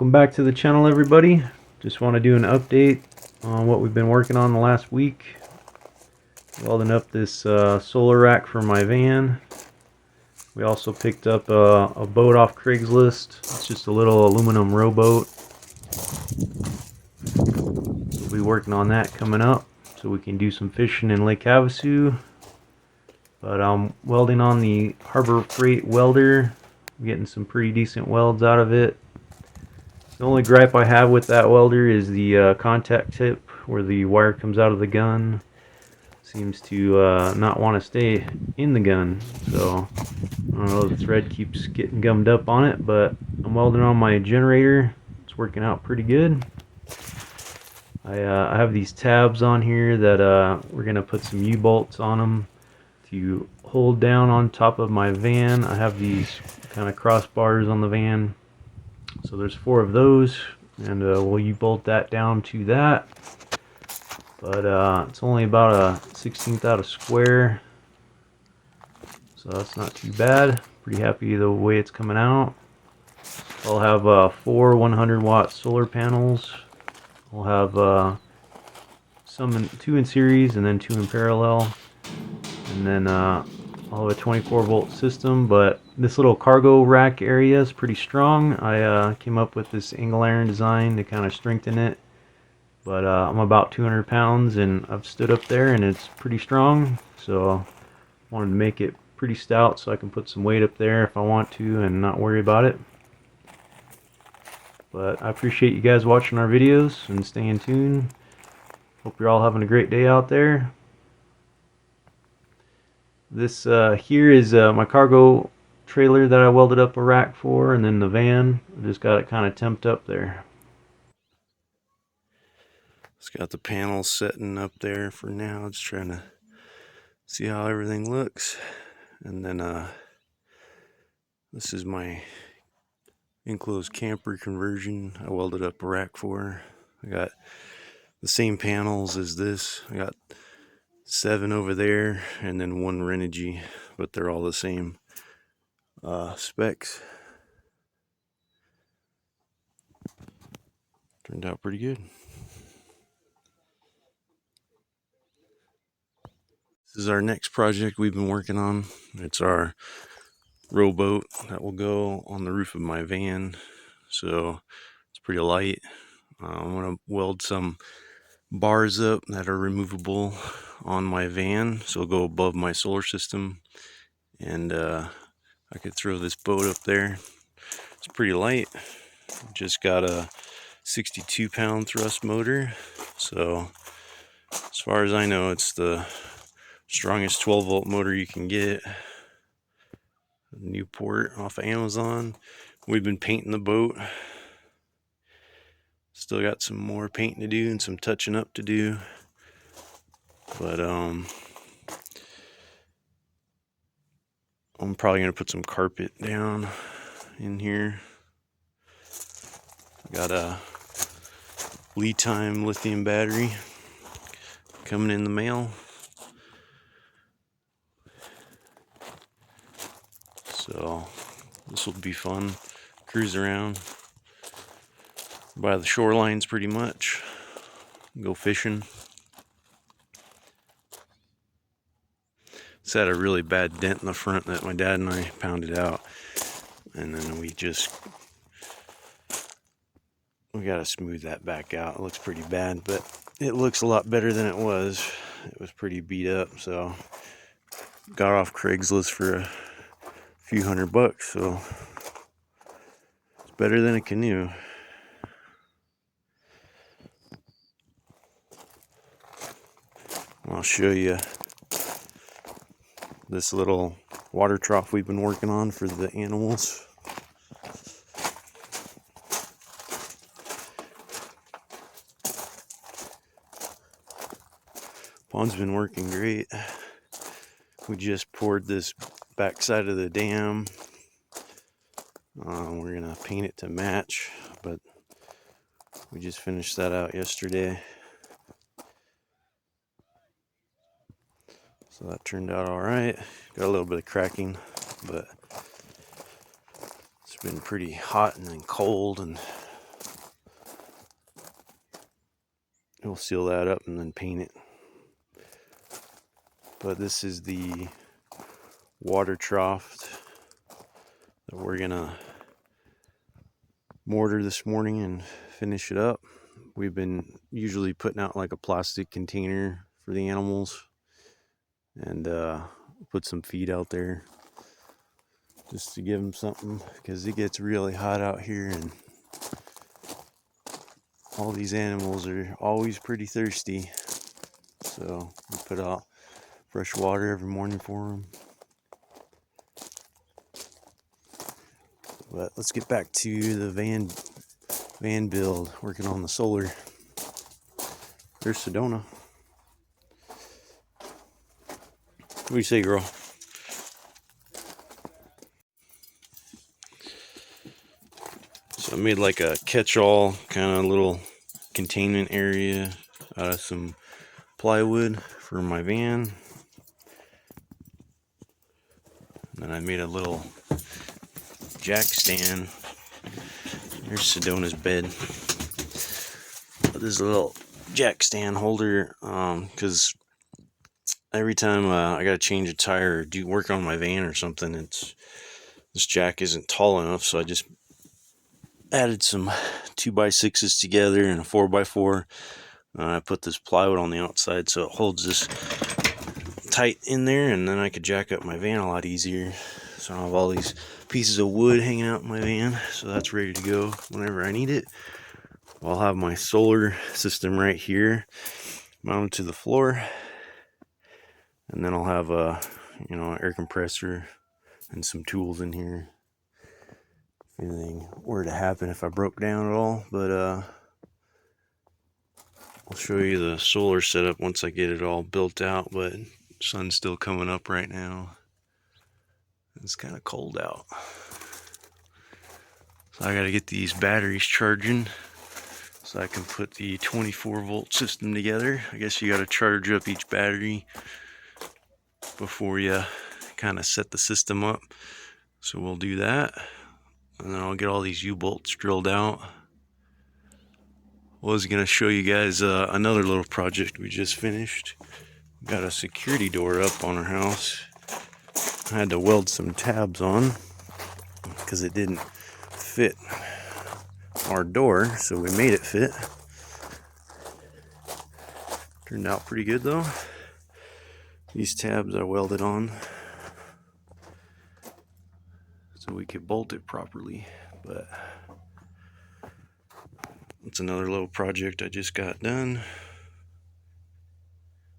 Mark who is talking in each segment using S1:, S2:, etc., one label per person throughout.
S1: Welcome back to the channel, everybody. Just want to do an update on what we've been working on the last week. Welding up this solar rack for my van. We also picked up a boat off Craigslist. It's just a little aluminum rowboat. We'll be working on that coming up so we can do some fishing in Lake Havasu. But I'm welding on the Harbor Freight welder. I'm getting some pretty decent welds out of it. The only gripe I have with that welder is the contact tip where the wire comes out of the gun. Seems to not want to stay in the gun, so I don't know, the thread keeps getting gummed up on it, but I'm welding on my generator. It's working out pretty good. I have these tabs on here that we're going to put some U-bolts on them to hold down on top of my van. I have these kind of crossbars on the van. So there's 4 of those, and we'll U-bolt that down to that. But it's only about a 1/16 out of square, so that's not too bad. Pretty happy the way it's coming out. I'll have 4 100-watt solar panels. I'll have some 2 in series and then 2 in parallel, and then I'll have a 24-volt system. But this little cargo rack area is pretty strong. I came up with this angle iron design to kind of strengthen it. But I'm about 200 pounds and I've stood up there and it's pretty strong. So I wanted to make it pretty stout so I can put some weight up there if I want to and not worry about it. But I appreciate you guys watching our videos and staying tuned. Hope you're all having a great day out there. This here is my cargo trailer that I welded up a rack for, and then the van. I just got it kind of temped up there. It's got the panels setting up there for now. Just trying to see how everything looks. And then this is my enclosed camper conversion I welded up a rack for. I got the same panels as this. I got 7 over there and then 1 Renogy, but they're all the same specs. Turned out pretty good. This is our next project we've been working on. It's our rowboat that will go on the roof of my van. So it's pretty light. I'm going to weld some bars up that are removable on my van, so it'll go above my solar system, and I could throw this boat up there. It's pretty light. Just got a 62-pound thrust motor, so as far as I know, it's the strongest 12-volt motor you can get. Newport off of Amazon. We've been painting the boat. Still got some more painting to do and some touching up to do. But I'm probably gonna put some carpet down in here. Got a lead time lithium battery coming in the mail. So this will be fun. Cruise around by the shorelines pretty much. Go fishing. It's had a really bad dent in the front that my dad and I pounded out. And then we gotta smooth that back out. It looks pretty bad, but it looks a lot better than it was. It was pretty beat up, so got off Craigslist for a few $100, so it's better than a canoe. I'll show you this little water trough we've been working on for the animals. Pond's been working great. We just poured this back side of the dam. We're gonna paint it to match, but we just finished that out yesterday. So that turned out all right. Got a little bit of cracking, but it's been pretty hot and then cold, and we'll seal that up and then paint it. But this is the water trough that we're gonna mortar this morning and finish it up. We've been usually putting out like a plastic container for the animals, and put some feed out there just to give them something, because it gets really hot out here and all these animals are always pretty thirsty. So we put out fresh water every morning for them. But let's get back to the van build, working on the solar. There's Sedona. What do you say, girl? So I made like a catch-all kind of little containment area out of some plywood for my van. And then I made a little jack stand. Here's Sedona's bed. This is a little jack stand holder, because every time I gotta change a tire or do work on my van or something, this jack isn't tall enough, so I just added some 2x6s together and a 4x4. I put this plywood on the outside so it holds this tight in there, and then I could jack up my van a lot easier. So I have all these pieces of wood hanging out in my van, so that's ready to go whenever I need it. I'll have my solar system right here mounted to the floor, and then I'll have a an air compressor and some tools in here if anything were to happen, if I broke down at all. But I'll show you the solar setup once I get it all built out. But the sun's still coming up right now. It's kind of cold out, so I got to get these batteries charging so I can put the 24-volt system together. I guess you got to charge up each battery before you kind of set the system up. So we'll do that, and then I'll get all these U-bolts drilled out. I was gonna show you guys another little project we just finished. We got a security door up on our house. I had to weld some tabs on because it didn't fit our door, so we made it fit. Turned out pretty good though. These tabs I welded on so we could bolt it properly. But it's another little project I just got done.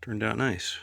S1: Turned out nice.